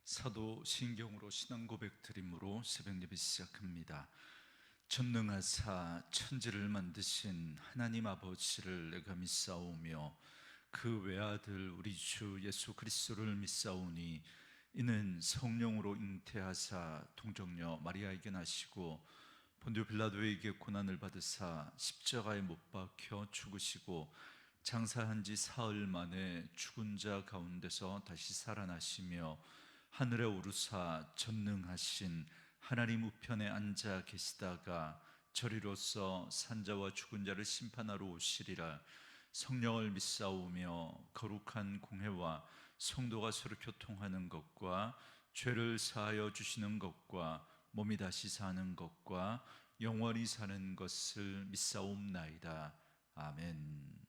사도 신경으로 신앙 고백 드림으로 새벽 예배 시작합니다. 전능하사 천지를 만드신 하나님 아버지를 내가 믿사오며 그 외아들 우리 주 예수 그리스도를 믿사오니 이는 성령으로 잉태하사 동정녀 마리아에게 나시고 본디오 빌라도에게 고난을 받으사 십자가에 못 박혀 죽으시고 장사한 지 사흘 만에 죽은 자 가운데서 다시 살아나시며 하늘에 오르사 전능하신 하나님 우편에 앉아 계시다가 저리로서 산자와 죽은 자를 심판하러 오시리라. 성령을 믿사오며 거룩한 공회와 성도가 서로 교통하는 것과 죄를 사하여 주시는 것과 몸이 다시 사는 것과 영원히 사는 것을 믿사옵나이다. 아멘.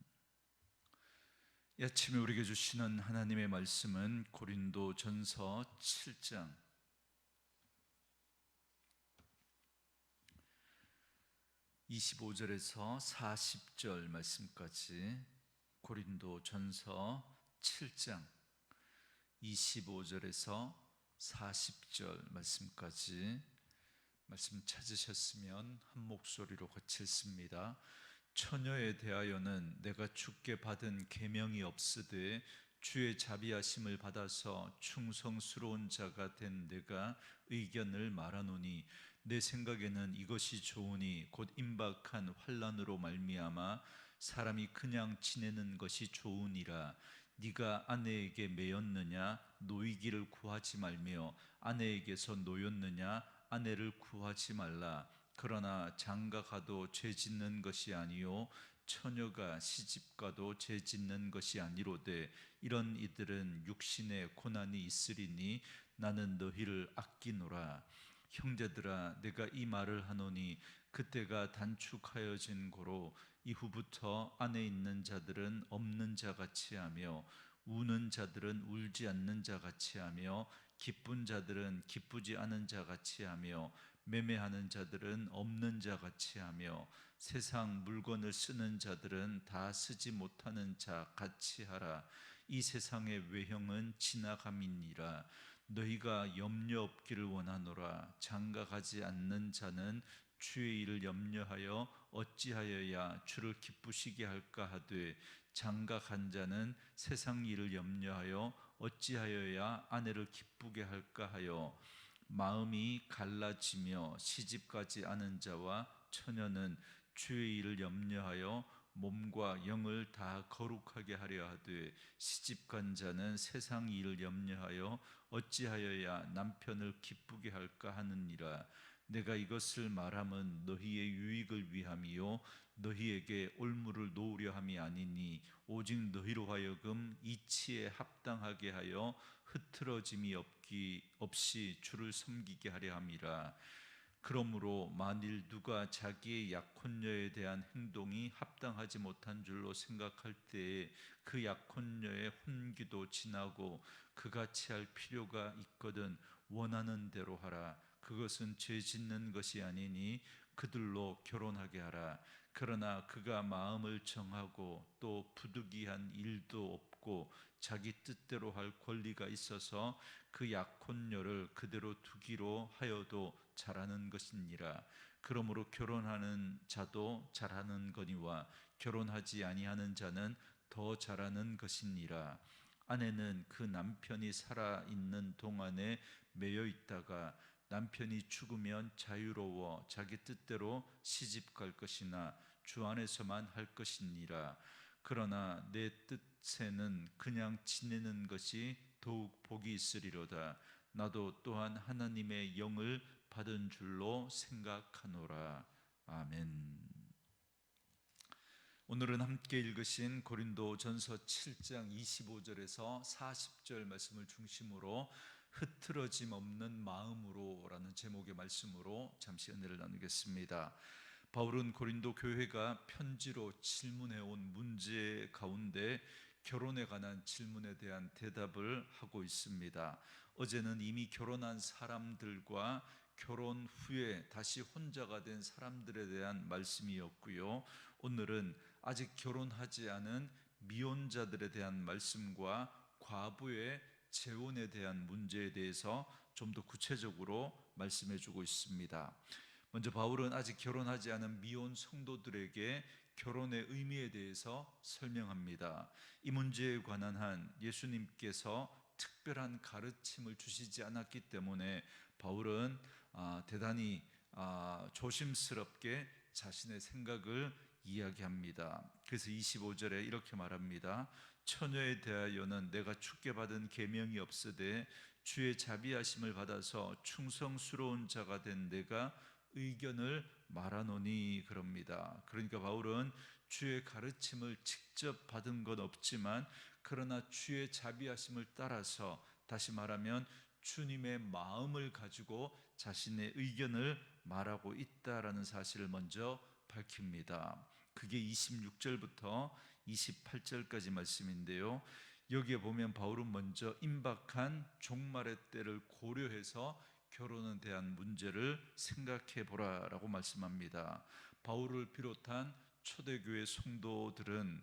이 아침에 우리에게 주시는 하나님의 말씀은 고린도 전서 7장 25절에서 40절 말씀까지, 고린도 전서 7장 25절에서 40절 말씀까지 말씀 찾으셨으면 한 목소리로 같이 읽습니다. 처녀에 대하여는 내가 주께 받은 계명이 없으되 주의 자비하심을 받아서 충성스러운 자가 된 내가 의견을 말하노니 내 생각에는 이것이 좋으니 곧 임박한 환난으로 말미암아 사람이 그냥 지내는 것이 좋으니라. 네가 아내에게 매였느냐 노이기를 구하지 말며 아내에게서 노였느냐 아내를 구하지 말라. 그러나 장가가도 죄 짓는 것이 아니요 처녀가 시집가도 죄 짓는 것이 아니로되 이런 이들은 육신의 고난이 있으리니 나는 너희를 아끼노라. 형제들아 내가 이 말을 하노니 그때가 단축하여진 고로 이후부터 안에 있는 자들은 없는 자같이 하며 우는 자들은 울지 않는 자같이 하며 기쁜 자들은 기쁘지 않은 자같이 하며 매매하는 자들은 없는 자같이 하며 세상 물건을 쓰는 자들은 다 쓰지 못하는 자같이 하라. 이 세상의 외형은 지나감이니라. 너희가 염려 없기를 원하노라. 장가가지 않는 자는 주의 일을 염려하여 어찌하여야 주를 기쁘시게 할까 하되 장가간 자는 세상 일을 염려하여 어찌하여야 아내를 기쁘게 할까 하여 마음이 갈라지며 시집가지 않은 자와 처녀는 주의 일을 염려하여 몸과 영을 다 거룩하게 하려 하되 시집간 자는 세상 일을 염려하여 어찌하여야 남편을 기쁘게 할까 하느니라. 내가 이것을 말함은 너희의 유익을 위함이요 너희에게 올무를 놓으려 함이 아니니 오직 너희로 하여금 이치에 합당하게 하여 흐트러짐이 없이 주를 섬기게 하려 함이라. 그러므로 만일 누가 자기의 약혼녀에 대한 행동이 합당하지 못한 줄로 생각할 때에 그 약혼녀의 혼기도 지나고 그같이 할 필요가 있거든 원하는 대로 하라. 그것은 죄 짓는 것이 아니니 그들로 결혼하게 하라. 그러나 그가 마음을 정하고 또 부득이한 일도 없고 자기 뜻대로 할 권리가 있어서 그 약혼녀를 그대로 두기로 하여도 잘하는 것이니라. 그러므로 결혼하는 자도 잘하는 거니와 결혼하지 아니하는 자는 더 잘하는 것이니라. 아내는 그 남편이 살아있는 동안에 매여 있다가 남편이 죽으면 자유로워 자기 뜻대로 시집갈 것이나 주 안에서만 할 것이니라. 그러나 내 뜻에는 그냥 지내는 것이 더욱 복이 있으리로다. 나도 또한 하나님의 영을 받은 줄로 생각하노라. 아멘. 오늘은 함께 읽으신 고린도 전서 7장 25절에서 40절 말씀을 중심으로 흐트러짐 없는 마음으로 라는 제목의 말씀으로 잠시 은혜를 나누겠습니다. 바울은 고린도 교회가 편지로 질문해온 문제 가운데 결혼에 관한 질문에 대한 대답을 하고 있습니다. 어제는 이미 결혼한 사람들과 결혼 후에 다시 혼자가 된 사람들에 대한 말씀이었고요, 오늘은 아직 결혼하지 않은 미혼자들에 대한 말씀과 과부의 재혼에 대한 문제에 대해서 좀 더 구체적으로 말씀해 주고 있습니다. 먼저 바울은 아직 결혼하지 않은 미혼 성도들에게 결혼의 의미에 대해서 설명합니다. 이 문제에 관한 한 예수님께서 특별한 가르침을 주시지 않았기 때문에 바울은 대단히 조심스럽게 자신의 생각을 이야기합니다. 그래서 25절에 이렇게 말합니다. 처녀에 대하여는 내가 주께 받은 계명이 없으되 주의 자비하심을 받아서 충성스러운 자가 된 내가 의견을 말하노니 그럽니다. 그러니까 바울은 주의 가르침을 직접 받은 건 없지만 그러나 주의 자비하심을 따라서, 다시 말하면 주님의 마음을 가지고 자신의 의견을 말하고 있다라는 사실을 먼저 밝힙니다. 그게 26절부터 28절까지 말씀인데요. 여기에 보면 바울은 먼저 임박한 종말의 때를 고려해서 결혼에 대한 문제를 생각해 보라라고 말씀합니다. 바울을 비롯한 초대교회 성도들은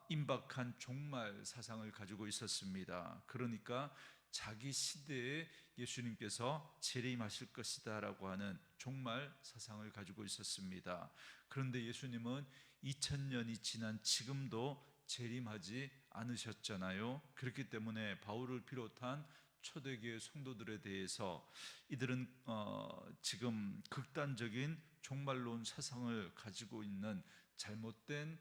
임박한 종말 사상을 가지고 있었습니다. 그러니까 자기 시대에 예수님께서 재림하실 것이다 라고 하는 종말 사상을 가지고 있었습니다. 그런데 예수님은 2000년이 지난 지금도 재림하지 않으셨잖아요. 그렇기 때문에 바울을 비롯한 초대교회 성도들에 대해서 이들은 지금 극단적인 종말론 사상을 가지고 있는 잘못된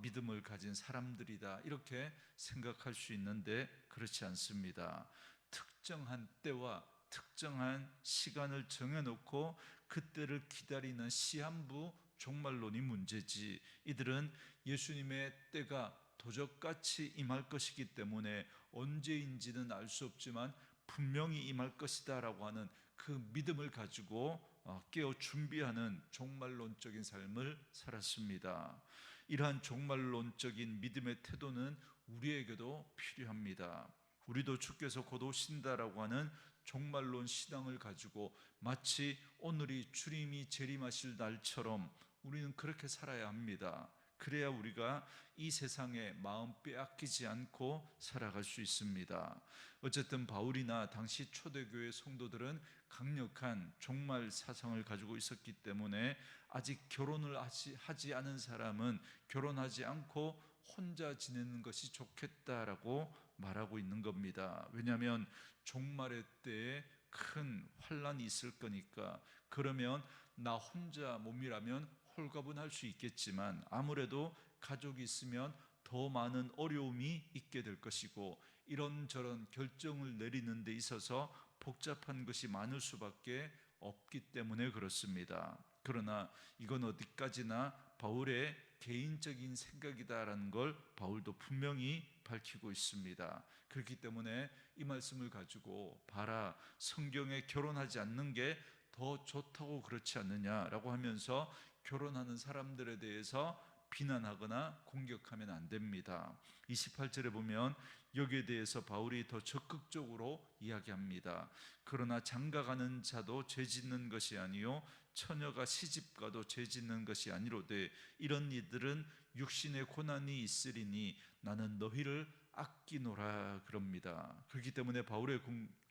믿음을 가진 사람들이다, 이렇게 생각할 수 있는데 그렇지 않습니다. 특정한 때와 특정한 시간을 정해놓고 그때를 기다리는 시한부 종말론이 문제지, 이들은 예수님의 때가 도적같이 임할 것이기 때문에 언제인지는 알 수 없지만 분명히 임할 것이다 라고 하는 그 믿음을 가지고 깨어 준비하는 종말론적인 삶을 살았습니다. 이러한 종말론적인 믿음의 태도는 우리에게도 필요합니다. 우리도 주께서 곧 오신다라고 하는 종말론 신앙을 가지고 마치 오늘이 주님이 재림하실 날처럼 우리는 그렇게 살아야 합니다. 그래야 우리가 이 세상에 마음 빼앗기지 않고 살아갈 수 있습니다. 어쨌든 바울이나 당시 초대교회 성도들은 강력한 종말 사상을 가지고 있었기 때문에 아직 결혼을 하지 않은 사람은 결혼하지 않고 혼자 지내는 것이 좋겠다라고 말하고 있는 겁니다. 왜냐하면 종말의 때에 큰 환란이 있을 거니까. 그러면 나 혼자 몸이라면 홀가분할 수 있겠지만 아무래도 가족이 있으면 더 많은 어려움이 있게 될 것이고 이런저런 결정을 내리는 데 있어서 복잡한 것이 많을 수밖에 없기 때문에 그렇습니다. 그러나 이건 어디까지나 바울의 개인적인 생각이다라는 걸 바울도 분명히 밝히고 있습니다. 그렇기 때문에 이 말씀을 가지고 봐라, 성경에 결혼하지 않는 게 더 좋다고 그렇지 않느냐라고 하면서 결혼하는 사람들에 대해서 비난하거나 공격하면 안 됩니다. 28절에 보면 여기에 대해서 바울이 더 적극적으로 이야기합니다. 그러나 장가가는 자도 죄짓는 것이 아니요 처녀가 시집가도 죄짓는 것이 아니로되 이런 이들은 육신의 고난이 있으리니 나는 너희를 아끼노라 그럽니다. 그렇기 때문에 바울의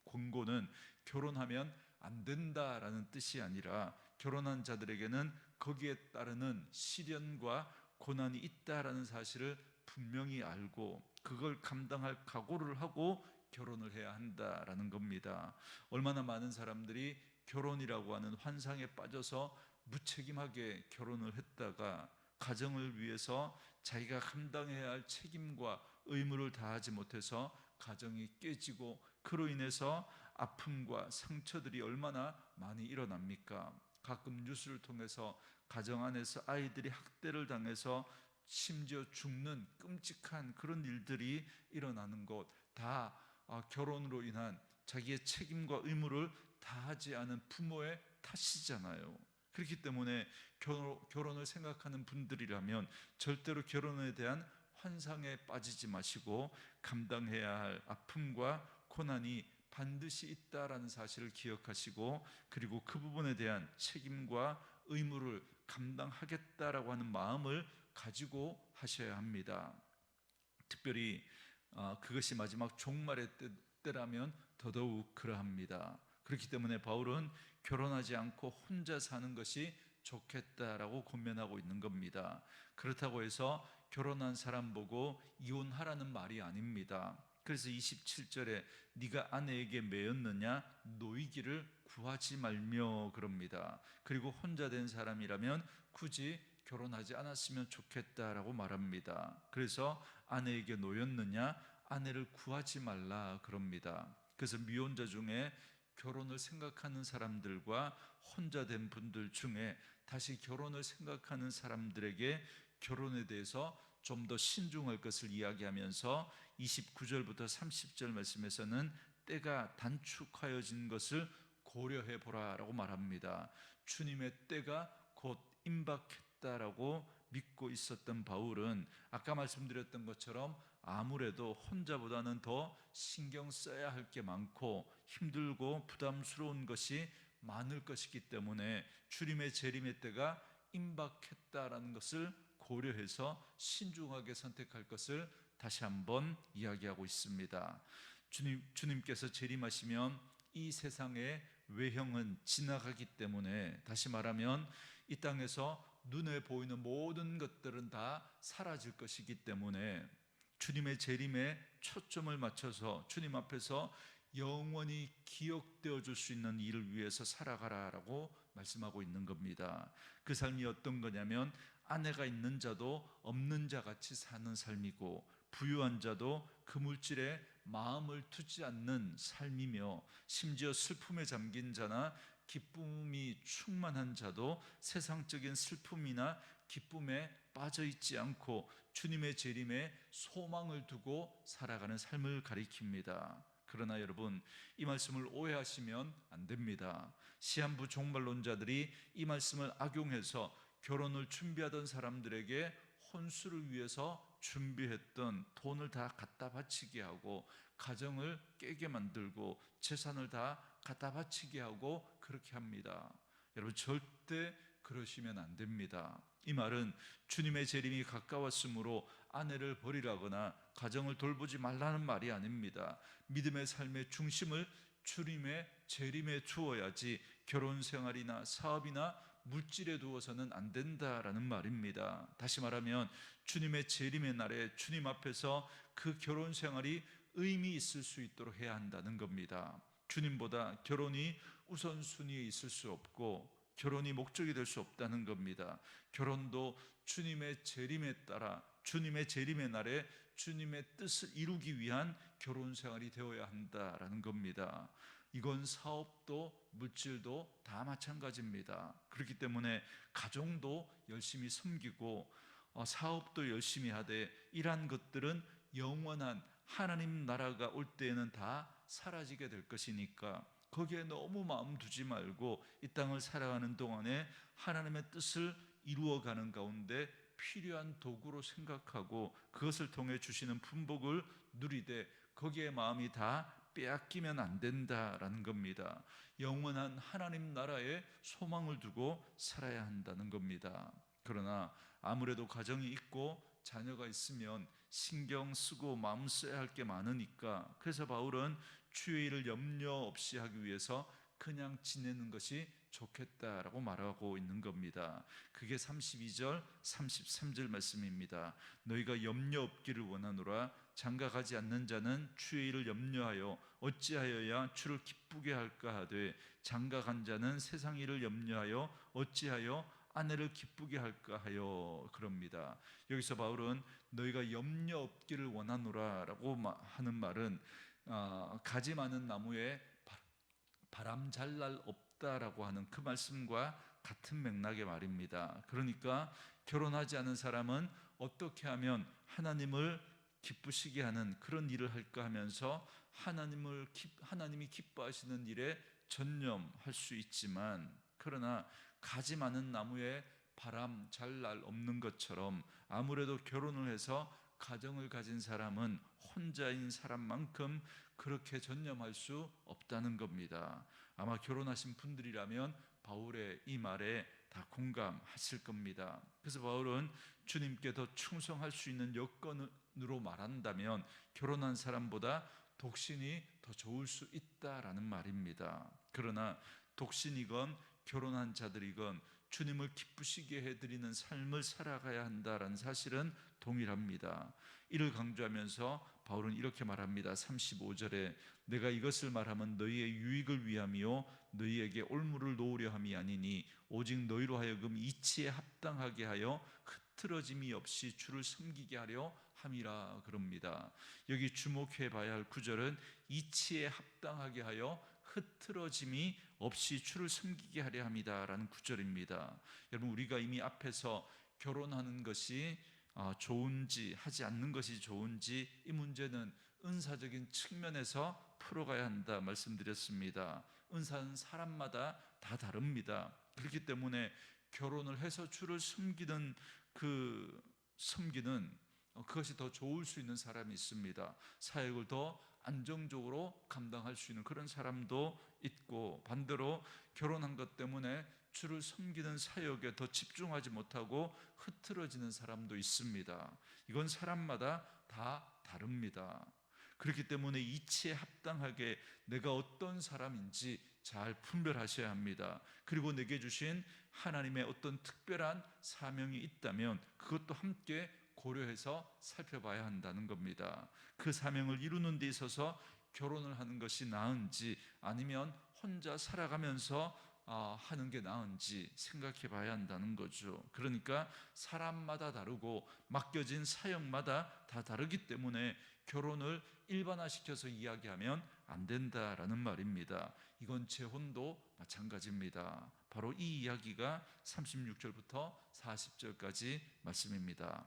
권고는 결혼하면 안 된다라는 뜻이 아니라 결혼한 자들에게는 거기에 따르는 시련과 고난이 있다라는 사실을 분명히 알고 그걸 감당할 각오를 하고 결혼을 해야 한다라는 겁니다. 얼마나 많은 사람들이 결혼이라고 하는 환상에 빠져서 무책임하게 결혼을 했다가 가정을 위해서 자기가 감당해야 할 책임과 의무를 다하지 못해서 가정이 깨지고 그로 인해서 아픔과 상처들이 얼마나 많이 일어납니까? 가끔 뉴스를 통해서 가정 안에서 아이들이 학대를 당해서 심지어 죽는 끔찍한 그런 일들이 일어나는 것, 다 결혼으로 인한 자기의 책임과 의무를 다하지 않은 부모의 탓이잖아요. 그렇기 때문에 결혼을 생각하는 분들이라면 절대로 결혼에 대한 환상에 빠지지 마시고 감당해야 할 아픔과 고난이 반드시 있다라는 사실을 기억하시고 그리고 그 부분에 대한 책임과 의무를 감당하겠다라고 하는 마음을 가지고 하셔야 합니다. 특별히 그것이 마지막 종말의 때라면 더더욱 그러합니다. 그렇기 때문에 바울은 결혼하지 않고 혼자 사는 것이 좋겠다라고 권면하고 있는 겁니다. 그렇다고 해서 결혼한 사람 보고 이혼하라는 말이 아닙니다. 그래서 27절에 네가 아내에게 매였느냐 노이기를 구하지 말며 그럽니다. 그리고 혼자 된 사람이라면 굳이 결혼하지 않았으면 좋겠다라고 말합니다. 그래서 아내에게 놓였느냐 아내를 구하지 말라 그럽니다. 그래서 미혼자 중에 결혼을 생각하는 사람들과 혼자 된 분들 중에 다시 결혼을 생각하는 사람들에게 결혼에 대해서 좀 더 신중할 것을 이야기하면서 29절부터 30절 말씀에서는 때가 단축하여진 것을 고려해 보라라고 말합니다. 주님의 때가 곧 임박했다라고 믿고 있었던 바울은 아까 말씀드렸던 것처럼 아무래도 혼자보다는 더 신경 써야 할 게 많고 힘들고 부담스러운 것이 많을 것이기 때문에 주님의 재림의 때가 임박했다라는 것을 고려해서 신중하게 선택할 것을 다시 한번 이야기하고 있습니다. 주님께서 재림하시면 이 세상의 외형은 지나가기 때문에, 다시 말하면 이 땅에서 눈에 보이는 모든 것들은 다 사라질 것이기 때문에 주님의 재림에 초점을 맞춰서 주님 앞에서 영원히 기억되어 줄 수 있는 일을 위해서 살아가라라고 말씀하고 있는 겁니다. 그 삶이 어떤 거냐면 아내가 있는 자도 없는 자 같이 사는 삶이고 부유한 자도 그 물질에 마음을 두지 않는 삶이며 심지어 슬픔에 잠긴 자나 기쁨이 충만한 자도 세상적인 슬픔이나 기쁨에 빠져 있지 않고 주님의 재림에 소망을 두고 살아가는 삶을 가리킵니다. 그러나 여러분, 이 말씀을 오해하시면 안 됩니다. 시한부 종말론자들이 이 말씀을 악용해서 결혼을 준비하던 사람들에게 혼수를 위해서 준비했던 돈을 다 갖다 바치게 하고 가정을 깨게 만들고 재산을 다 갖다 바치게 하고 그렇게 합니다. 여러분, 절대 그러시면 안 됩니다. 이 말은 주님의 재림이 가까웠으므로 아내를 버리라거나 가정을 돌보지 말라는 말이 아닙니다. 믿음의 삶의 중심을 주님의 재림에 두어야지 결혼 생활이나 사업이나 물질에 두어서는 안 된다라는 말입니다. 다시 말하면 주님의 재림의 날에 주님 앞에서 그 결혼 생활이 의미 있을 수 있도록 해야 한다는 겁니다. 주님보다 결혼이 우선순위에 있을 수 없고 결혼이 목적이 될 수 없다는 겁니다. 결혼도 주님의 재림에 따라 주님의 재림의 날에 주님의 뜻을 이루기 위한 결혼 생활이 되어야 한다라는 겁니다. 이건 사업도 물질도 다 마찬가지입니다. 그렇기 때문에 가정도 열심히 섬기고 사업도 열심히 하되 이러한 것들은 영원한 하나님 나라가 올 때에는 다 사라지게 될 것이니까 거기에 너무 마음 두지 말고 이 땅을 살아가는 동안에 하나님의 뜻을 이루어가는 가운데 필요한 도구로 생각하고 그것을 통해 주시는 품복을 누리되 거기에 마음이 다 빼앗기면 안 된다라는 겁니다. 영원한 하나님 나라에 소망을 두고 살아야 한다는 겁니다. 그러나 아무래도 가정이 있고 자녀가 있으면 신경 쓰고 마음 써야 할 게 많으니까 그래서 바울은 주의 일을 염려 없이 하기 위해서 그냥 지내는 것이 좋겠다라고 말하고 있는 겁니다. 그게 32절 33절 말씀입니다. 너희가 염려 없기를 원하노라. 장가가지 않는 자는 주의 일을 염려하여 어찌하여야 주를 기쁘게 할까 하되 장가간 자는 세상 일을 염려하여 어찌하여 아내를 기쁘게 할까 하여 그럽니다. 여기서 바울은 너희가 염려 없기를 원하노라라고 하는 말은 가지 많은 나무에 바람 잘 날 없다라고 하는 그 말씀과 같은 맥락의 말입니다. 그러니까 결혼하지 않은 사람은 어떻게 하면 하나님을 기쁘시게 하는 그런 일을 할까 하면서 하나님이 기뻐하시는 일에 전념할 수 있지만 그러나 가지 많은 나무에 바람 잘 날 없는 것처럼 아무래도 결혼을 해서 가정을 가진 사람은 혼자인 사람만큼 그렇게 전념할 수 없다는 겁니다. 아마 결혼하신 분들이라면 바울의 이 말에 다 공감하실 겁니다. 그래서 바울은 주님께 더 충성할 수 있는 여건을 결혼으로 말한다면 결혼한 사람보다 독신이 더 좋을 수 있다라는 말입니다. 그러나 독신이건 결혼한 자들이건 주님을 기쁘시게 해드리는 삶을 살아가야 한다라는 사실은 동일합니다. 이를 강조하면서 바울은 이렇게 말합니다. 35절에 내가 이것을 말하면 너희의 유익을 위함이요 너희에게 올무를 놓으려 함이 아니니 오직 너희로 하여금 이치에 합당하게 하여 흐트러짐이 없이 주를 섬기게 하려 함이라 그럽니다. 여기 주목해 봐야 할 구절은 이치에 합당하게 하여 흐트러짐이 없이 주를 섬기게 하려 함이다라는 구절입니다. 여러분, 우리가 이미 앞에서 결혼하는 것이 좋은지 하지 않는 것이 좋은지 이 문제는 은사적인 측면에서 풀어가야 한다 말씀드렸습니다. 은사는 사람마다 다 다릅니다. 그렇기 때문에 결혼을 해서 주를 섬기는 그것이 더 좋을 수 있는 사람이 있습니다. 사역을 더 안정적으로 감당할 수 있는 그런 사람도 있고, 반대로 결혼한 것 때문에 주를 섬기는 사역에 더 집중하지 못하고 흐트러지는 사람도 있습니다. 이건 사람마다 다 다릅니다. 그렇기 때문에 이치에 합당하게 내가 어떤 사람인지 잘 분별하셔야 합니다. 그리고 내게 주신 하나님의 어떤 특별한 사명이 있다면 그것도 함께 고려해서 살펴봐야 한다는 겁니다. 그 사명을 이루는 데 있어서 결혼을 하는 것이 나은지 아니면 혼자 살아가면서 하는 게 나은지 생각해 봐야 한다는 거죠. 그러니까 사람마다 다르고 맡겨진 사역마다 다 다르기 때문에 결혼을 일반화시켜서 이야기하면 안 된다라는 말입니다. 이건 재혼도 마찬가지입니다. 바로 이 이야기가 36절부터 40절까지 말씀입니다.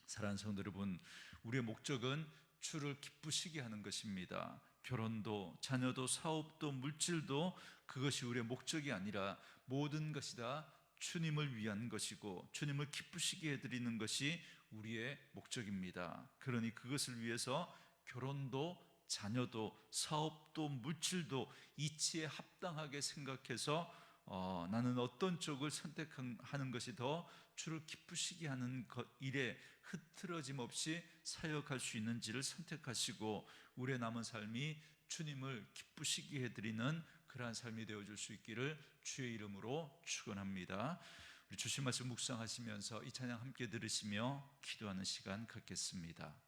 사랑하는 성도 여러분, 우리의 목적은 주를 기쁘시게 하는 것입니다. 결혼도 자녀도 사업도 물질도 그것이 우리의 목적이 아니라 모든 것이 다 주님을 위한 것이고 주님을 기쁘시게 해드리는 것이 우리의 목적입니다. 그러니 그것을 위해서 결혼도 자녀도 사업도 물질도 이치에 합당하게 생각해서 나는 어떤 쪽을 선택하는 것이 더 주를 기쁘시게 하는 일에 흐트러짐 없이 사역할 수 있는지를 선택하시고 우리의 남은 삶이 주님을 기쁘시게 해드리는 그러한 삶이 되어줄 수 있기를 주의 이름으로 축원합니다. 우리 주신 말씀 묵상하시면서 이 찬양 함께 들으시며 기도하는 시간 갖겠습니다.